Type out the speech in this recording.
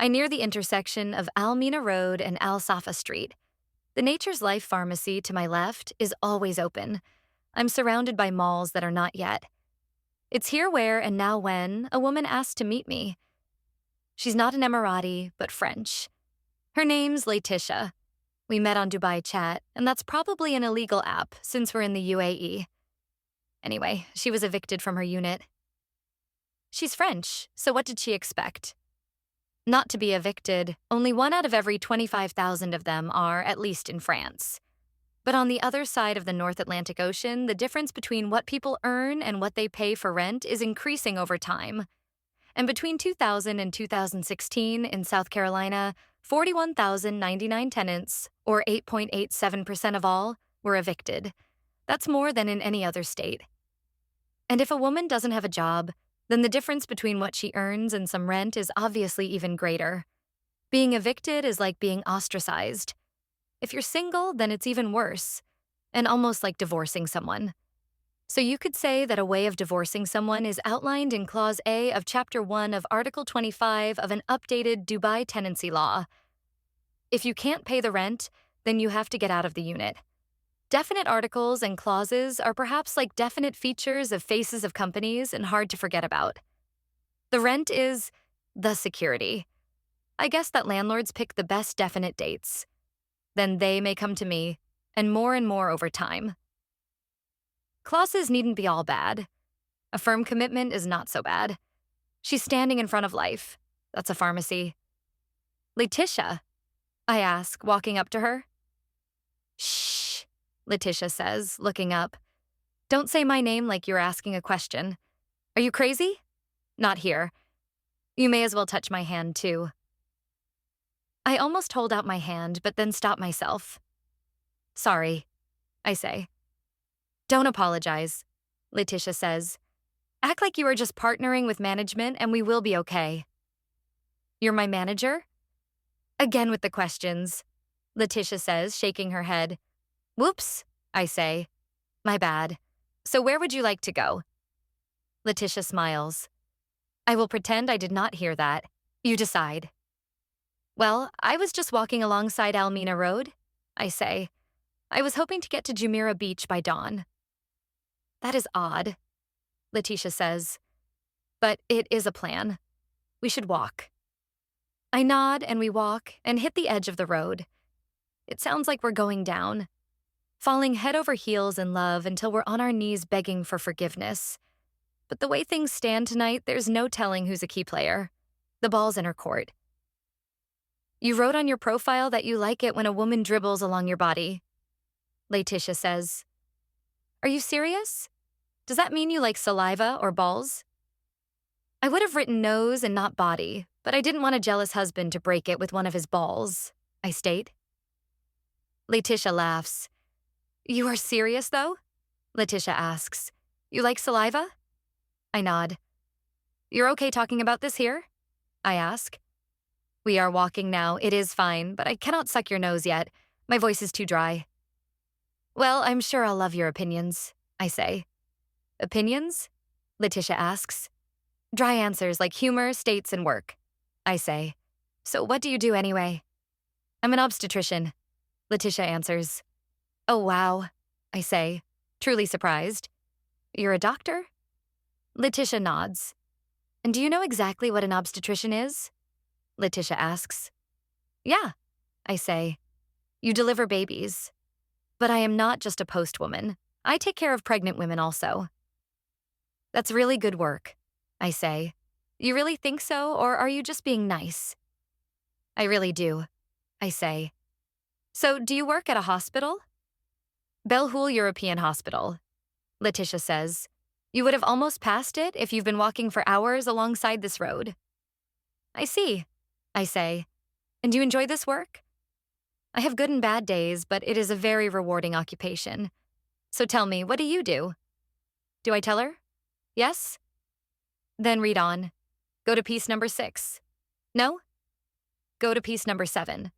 I near the intersection of Almina Road and Al Safa Street. The Nature's Life pharmacy to my left is always open. I'm surrounded by malls that are not yet. It's here where and now when a woman asked to meet me. She's not an Emirati, but French. Her name's Laetitia. We met on Dubai Chat, and that's probably an illegal app since we're in the UAE. Anyway, she was evicted from her unit. She's French, so what did she expect? Not to be evicted, only 1 out of every 25,000 of them are, at least in France. But on the other side of the North Atlantic Ocean, the difference between what people earn and what they pay for rent is increasing over time. And between 2000 and 2016 in South Carolina, 41,099 tenants, or 8.87% of all, were evicted. That's more than in any other state. And if a woman doesn't have a job, then the difference between what she earns and some rent is obviously even greater. Being evicted is like being ostracized. If you're single, then it's even worse, and almost like divorcing someone. So you could say that a way of divorcing someone is outlined in Clause A of Chapter 1 of Article 25 of an updated Dubai tenancy law. If you can't pay the rent, then you have to get out of the unit. Definite articles and clauses are perhaps like definite features of faces of companies and hard to forget about. The rent is the security. I guess that landlords pick the best definite dates. Then they may come to me, and more over time. Clauses needn't be all bad. A firm commitment is not so bad. She's standing in front of life. That's a pharmacy. Laetitia, I ask, walking up to her. Shh, Laetitia says, looking up. Don't say my name like you're asking a question. Are you crazy? Not here. You may as well touch my hand, too. I almost hold out my hand, but then stop myself. Sorry, I say. Don't apologize, Laetitia says. Act like you are just partnering with management and we will be okay. You're my manager? Again with the questions, Laetitia says, shaking her head. Whoops, I say. My bad. So where would you like to go? Laetitia smiles. I will pretend I did not hear that. You decide. Well, I was just walking alongside Almina Road, I say. I was hoping to get to Jumeirah Beach by dawn. That is odd, Laetitia says. But it is a plan. We should walk. I nod and we walk and hit the edge of the road. It sounds like we're going down, falling head over heels in love until we're on our knees begging for forgiveness. But the way things stand tonight, there's no telling who's a key player. The ball's in her court. You wrote on your profile that you like it when a woman dribbles along your body, Laetitia says. Are you serious? Does that mean you like saliva or balls? I would have written nose and not body, but I didn't want a jealous husband to break it with one of his balls, I state. Laetitia laughs. You are serious, though? Laetitia asks. You like saliva? I nod. You're okay talking about this here? I ask. We are walking now. It is fine, but I cannot suck your nose yet. My voice is too dry. Well, I'm sure I'll love your opinions, I say. Opinions? Laetitia asks. Dry answers like humor, states, and work, I say. So what do you do anyway? I'm an obstetrician, Laetitia answers. Oh, wow, I say, truly surprised. You're a doctor? Laetitia nods. And do you know exactly what an obstetrician is? Laetitia asks. Yeah, I say. You deliver babies. But I am not just a postwoman. I take care of pregnant women also. That's really good work, I say. You really think so, or are you just being nice? I really do, I say. So, do you work at a hospital? Belhul European Hospital, Laetitia says. You would have almost passed it if you've been walking for hours alongside this road. I see, I say. And do you enjoy this work? I have good and bad days, but it is a very rewarding occupation. So tell me, what do you do? Do I tell her? Yes? Then read on. Go to piece number 6. No? Go to piece number 7.